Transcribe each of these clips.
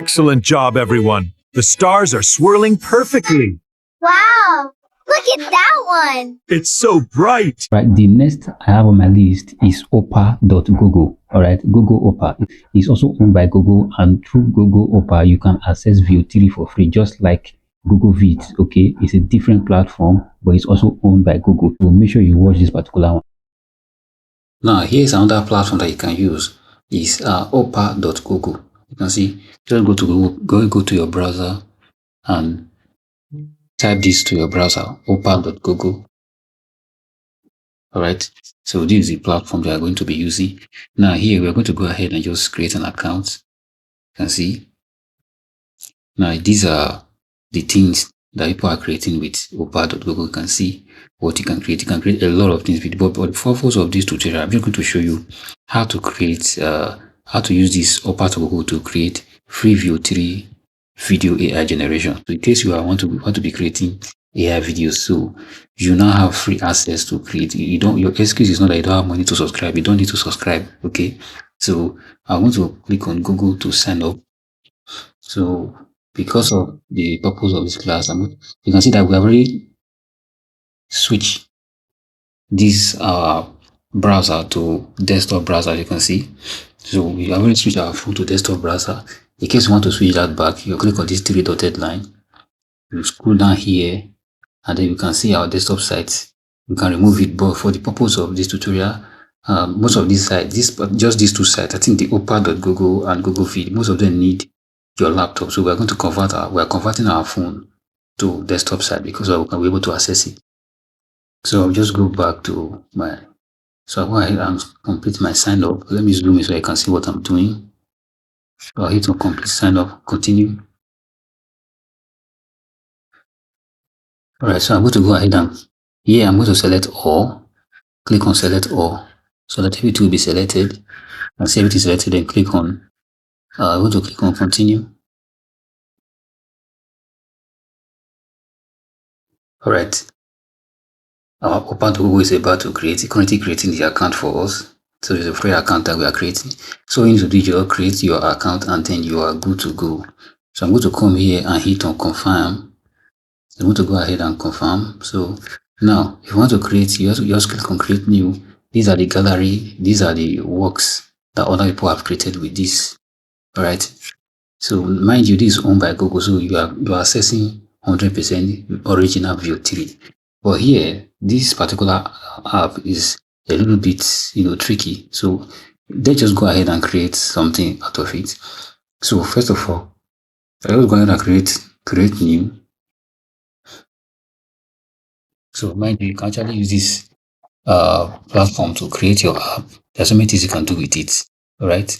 Excellent job, everyone. The stars are swirling perfectly. Wow! Look at that one! It's so bright. Right, the next I have on my list is Opera.Google. All right, Google Opera is also owned by Google, and through Google Opera, you can access View 3 for free, just like Google Vids. Okay, it's a different platform, but it's also owned by Google. So make sure you watch this particular one. Now, here's another platform that you can use is Opera.Google. You can see, just go to Google, go to your browser and type this to your browser, Opera.Google. All right, so this is the platform that we are going to be using. Now here, we're going to go ahead and just create an account. You can see. Now, these are the things that people are creating with Opera.Google. You can see what you can create. You can create a lot of things with, but the purpose of this tutorial, I'm just going to show you how to create, how to use this Opera.Google to create free View 3 video AI generation. So in case you want to be creating AI videos, so you now have free access to create. You don't, your excuse is not that you don't have money to subscribe. You don't need to subscribe. Okay, so I want to click on Google to sign up. So because of the purpose of this class, you can see that we have already switched this browser to desktop browser. You can see, so we have already switched our phone to desktop browser. In case you want to switch that back, you click on this three dotted line, you scroll down here, and then you can see our desktop site. You can remove it, but for the purpose of this tutorial, most of these sites, just these two sites, I think the Opera.Google and Google Feed, most of them need your laptop. So we are going to converting our phone to desktop site because we can be able to access it. So I'll just go back to so I'll go ahead and complete my sign up. Let me zoom in so I can see what I'm doing. So I'll hit on complete sign up, continue. All right, so I'm going to go ahead and here I'm going to select all, click on select all, so that everything will be selected. And see everything is selected, then click on, I'm going to click on continue. All right, our Opera.Google is about to currently creating the account for us. So it's a free account that we are creating. So you need to do just create your account and then you are good to go. So I'm going to come here and hit on confirm. I'm going to go ahead and confirm. So now if you want to create, you have to just click on create new. These are the gallery, these are the works that other people have created with this. All right. So mind you, this is owned by Google, so you are accessing 100% original View 3. But here, this particular app is a little bit, tricky. So let's just go ahead and create something out of it. So first of all, I'll go ahead and create new. So mind you, can actually use this platform to create your app. There's so many things you can do with it. All right.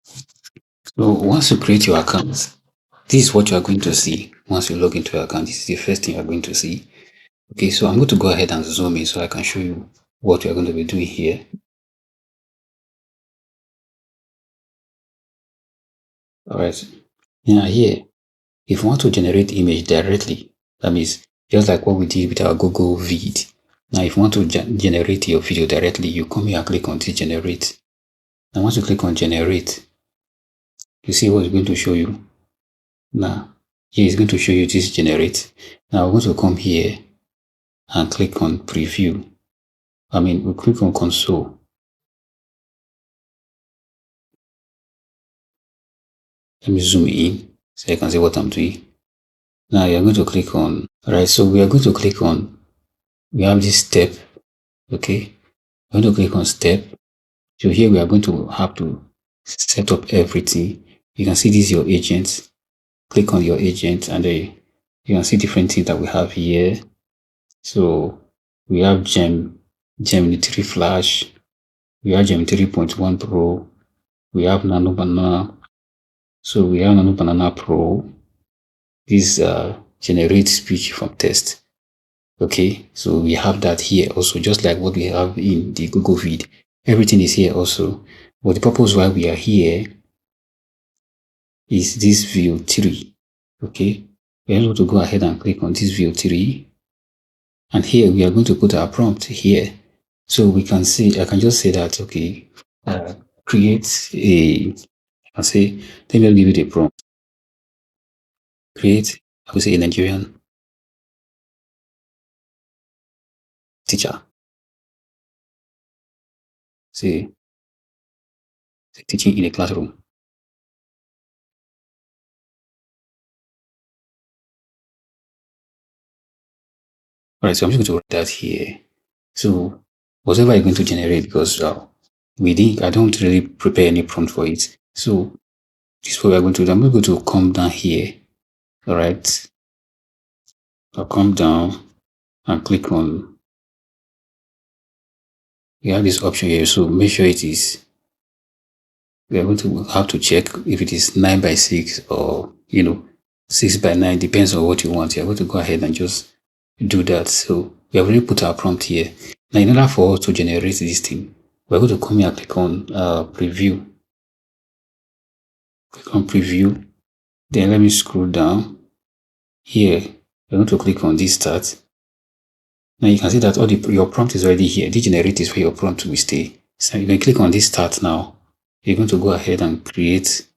So once you create your account, this is what you are going to see. Once you log into your account, this is the first thing you are going to see. Okay, so I'm going to go ahead and zoom in so I can show you what we are going to be doing here. All right. Now here, if you want to generate image directly, that means just like what we did with our Google Vid. Now, if you want to generate your video directly, you come here and click on this generate. Now, once you click on generate, you see what it's going to show you. Now, here it's going to show you this generate. Now, we're going to come here and click on preview. We'll click on console. Let me zoom in so you can see what I'm doing. Now you're going to click on, alright, so we are going to click on, we have this step, okay? We're going to click on step. So here we are going to have to set up everything. You can see this is your agent. Click on your agent and then you can see different things that we have here. So we have Gemini 3 Flash, we have Gemini 3.1 Pro, we have Nano Banana. So we have Nano Banana Pro. This generate speech from text. Okay, so we have that here also, just like what we have in the Google Vid. Everything is here also. But the purpose why we are here is this View 3. Okay, we are able to go ahead and click on this View 3. And here we are going to put our prompt here. So we can see, I can just say that, okay, create a I say, let me give you the prompt. Create, I would say, a Nigerian teacher. Say, teaching in a classroom. All right, so I'm just going to write that here. So whatever I'm going to generate, because I don't really prepare any prompt for it. So this is what we're going to do. I'm going to come down here. All right. I'll come down and click on, you have this option here. So make sure it is, we are going to have to check if it is 9 by 6 or, 6 by 9, depends on what you want. You're going to go ahead and just do that. So we have already put our prompt here. Now, in order for us to generate this thing, we're going to come here and click on preview. Click on preview. Then let me scroll down. Here, we're going to click on this start. Now you can see that your prompt is already here. The generate is where your prompt will stay. So you can click on this start now. You're going to go ahead and create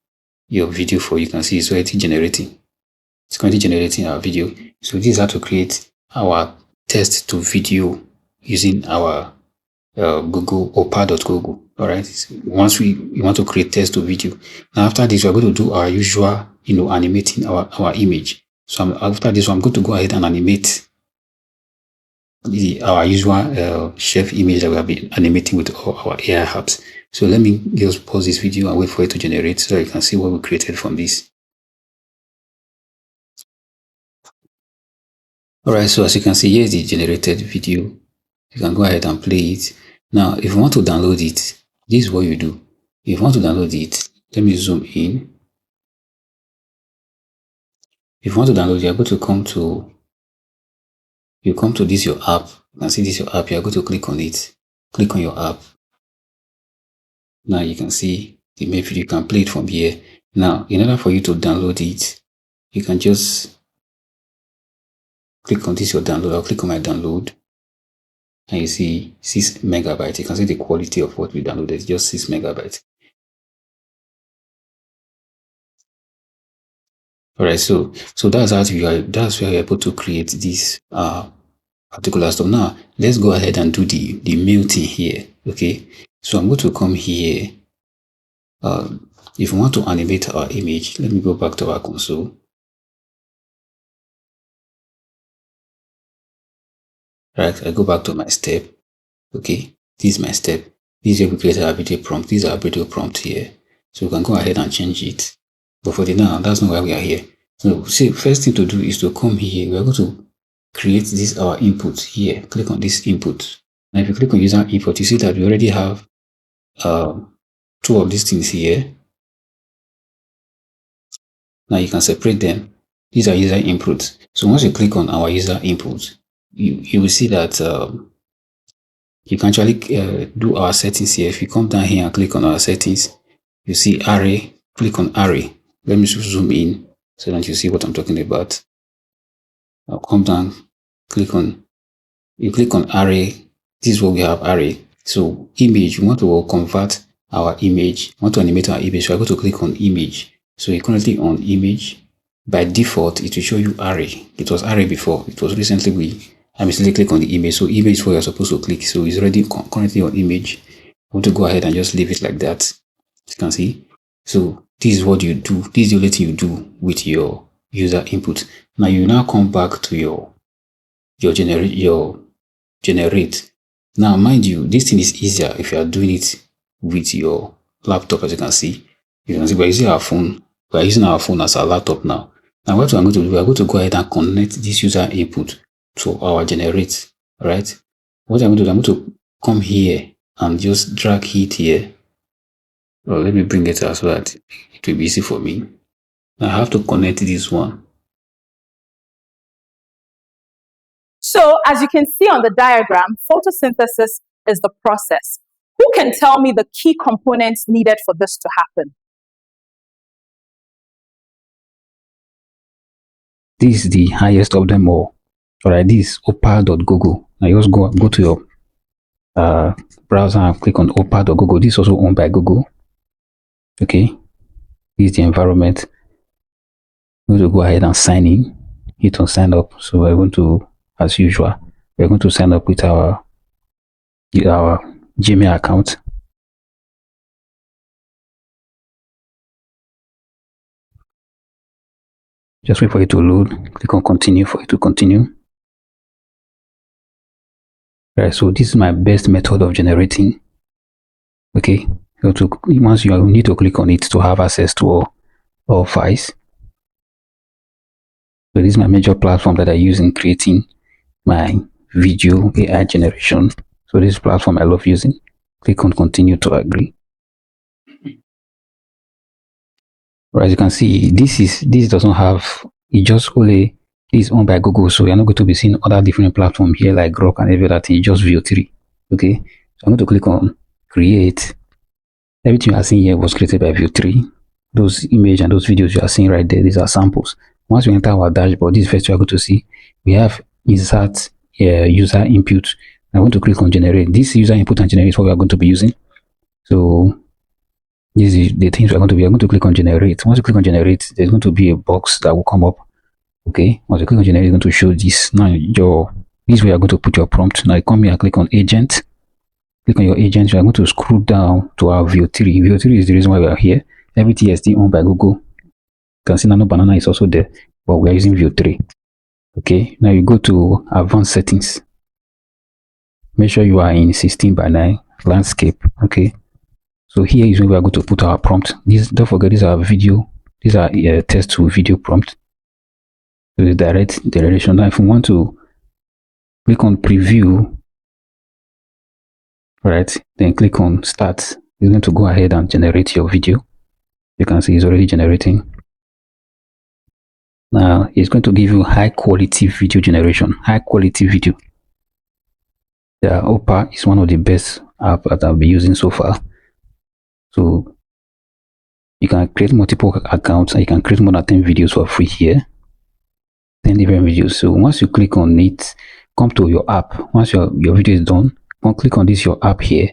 your video for you. You can see it's already generating. It's currently generating our video. So this is how to create our text to video using our Google Opera.google. All right. Once we want to create text to video. Now after this, we're going to do our usual, animating our image. So after this, I'm going to go ahead and animate our usual chef image that we have been animating with all our AI apps. So let me just pause this video and wait for it to generate so you can see what we created from this. Alright, so as you can see, here's the generated video. You can go ahead and play it. Now, if you want to download it, this is what you do. If you want to download it, let me zoom in. If you want to download it, you're going to come to this your app. You can see this your app. You're going to click on it. Click on your app. Now you can see the main video. You can play it from here. Now, in order for you to download it, you can just click on this your download. I'll click on my download. And you see 6 megabytes. You can see the quality of what we downloaded, just 6 megabytes. All right, so that's how that's where you're able to create this particular stuff. Now let's go ahead and do the mail thing here. Okay, so I'm going to come here. If we want to animate our image, let me go back to our console. Right, I go back to my step. Okay, this is my step. This is where we create our video prompt. This is our video prompt here. So we can go ahead and change it. But for the now, that's not why we are here. So see, first thing to do is to come here. We are going to create this our input here. Click on this input. Now if you click on user input, you see that we already have 2 of these things here. Now you can separate them. These are user inputs. So once you click on our user input, you will see that you can actually do our settings here. If you come down here and click on our settings, you see array. Click on array. Let me zoom in so that you see what I'm talking about. I'll come down, click on array. This is what we have, array. So image, we want to convert our image, we want to animate our image. So I'm going to click on image. So you're currently on image. By default, it will show you array. It was array before. It was recently I mistakenly click on the image. So image is where you're supposed to click. So it's already currently on image. I want to go ahead and just leave it like that. You can see. So this is what you do. This is the only thing you do with your user input. Now you now come back to your generate. Now mind you, this thing is easier if you are doing it with your laptop. As you can see, we're using our phone. We're using our phone as our laptop now. Now what I'm going to do, we're going to go ahead and connect this user input to our generate. All right. What I'm going to do, I'm going to come here and just drag it here. Well, let me bring it out so that it will be easy for me. I have to connect this one. So as you can see on the diagram, photosynthesis is the process. Who can tell me the key components needed for this to happen? This is the highest of them all. All right, this is opera.google. Now you just go to your browser and click on opera.google. This is also owned by Google. Okay, This is the environment. We're going to go ahead and sign in. Hit on sign up. So we're going to, as usual, we're going to sign up with our Gmail account. Just wait for it to load. Click on continue for it to continue. Right, so this is my best method of generating. Okay, so once you need to click on it to have access to all files. So this is my major platform that I use in creating my video AI generation. So this platform I love using. Click on continue to agree. Right, as you can see, this doesn't have, it just only is owned by Google, so you're not going to be seeing other different platforms here like Grok and every other thing, just View 3. Okay, so I'm going to click on create. Everything you are seeing here was created by View 3. Those images and those videos you are seeing right there, these are samples. Once we enter our dashboard, this first you are going to see we have insert user input. I'm going to click on generate. This user input and generate is what we are going to be using. So this is the things we're going to be. I'm going to click on generate. Once you click on generate, there's going to be a box that will come up. Okay, once you click on generate, it's going to show this. Now this is where you're going to put your prompt. Now you come here and click on agent. Click on your agent. You are going to scroll down to our View 3. View 3 is the reason why we are here. Everything is still owned by Google. You can see Nano Banana is also there, but we are using View 3. Okay, now you go to advanced settings. Make sure you are in 16:9 landscape. Okay, so here is where we are going to put our prompt. Don't forget, these are video. These are text to video prompt. So the direct generation. Now, if you want to click on preview, right, then click on start. It's going to go ahead and generate your video. You can see it's already generating. Now it's going to give you high quality video generation. High quality video. The Opera is one of the best apps that I've been using so far. So you can create multiple accounts and you can create more than 10 videos for free here. 10 different videos. So once you click on it, come to your app. Once your video is done, click on this your app here,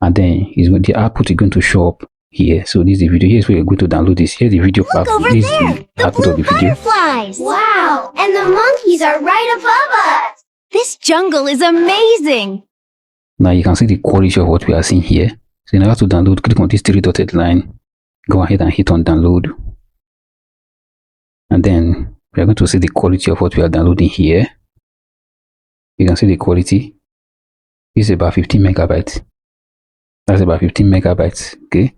and then the output is going to show up here. So this is the video. Here's where you're going to download this. Here's the video. Look over there, the blue butterflies. Wow, and the monkeys are right above us. This jungle is amazing. Now you can see the quality of what we are seeing here. So in order to download, click on this three-dotted line. Go ahead and hit on download. And then we are going to see the quality of what we are downloading here. You can see the quality. This is about 15 megabytes. That's about 15 megabytes. Okay.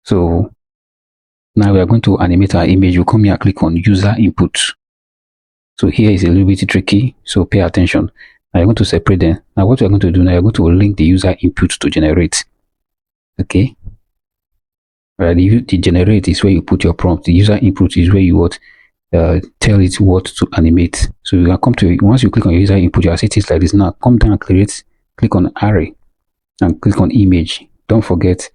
So now we are going to animate our image. You come here and click on user input. So here is a little bit tricky. So pay attention. Now you're going to separate them. Now what you're going to do now, you're going to link the user input to generate. Okay. Right. The generate is where you put your prompt. The user input is where you tell it what to animate. So you can come to, once you click on your user input, you'll see things like this. Now come down and click on array and click on image. Don't forget,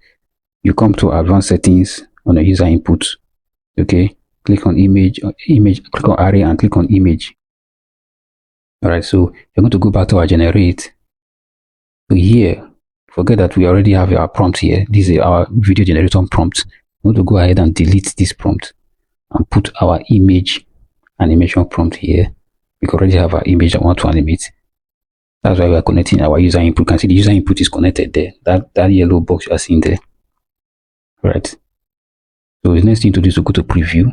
you come to advanced settings on the user input. Okay, click on image, click on array and click on image. All right, so you're going to go back to our generate. So here, forget that we already have our prompt here. This is our video generator prompt. I'm going to go ahead and delete this prompt and put our image animation prompt here. We already have our image that we want to animate. That's why we are connecting our user input. You can see the user input is connected there. That yellow box you are seeing there. Right. So the next thing to do is to go to preview.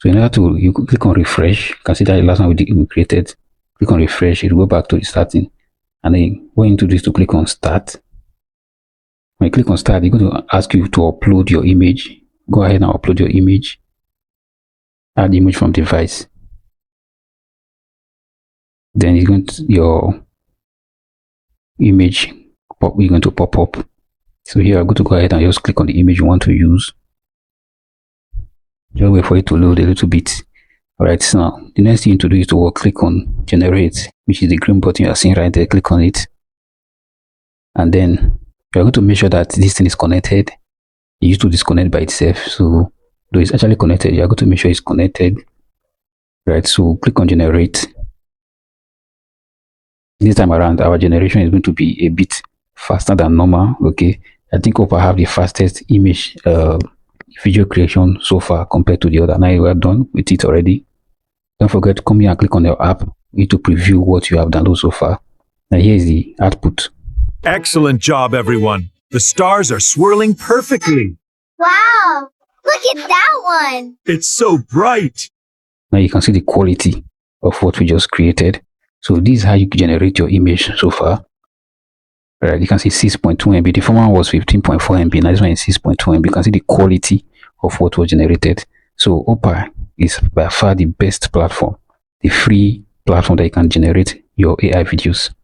So in order to, you click on refresh. You can see that the last one we created. Click on refresh. It will go back to the starting. And then going into this to click on start. When you click on start, it's going to ask you to upload your image. Go ahead and upload your image. Add the image from device. Then it's going to, your image is going to pop up. So here I'm going to go ahead and just click on the image you want to use. Just wait for it to load a little bit. Alright, so now the next thing to do is to click on generate, which is the green button you are seeing right there. Click on it. And then you're going to make sure that this thing is connected. It used to disconnect by itself. So though it's actually connected, you're going to make sure it's connected. Right, so click on generate. This time around, our generation is going to be a bit faster than normal. Okay, I think Opera have the fastest image video creation so far compared to the other. Now you are done with it already. Don't forget to come here and click on your app. You need to preview what you have downloaded so far. Now here's the output. Excellent job, everyone. The stars are swirling perfectly. Wow! Look at that one! It's so bright. Now you can see the quality of what we just created. So this is how you generate your image so far. Right, you can see 6.2 MB. The former one was 15.4 MB. Now this one is 6.2 MB. You can see the quality of what was generated. So Opera is by far the best platform, the free platform that you can generate your AI videos.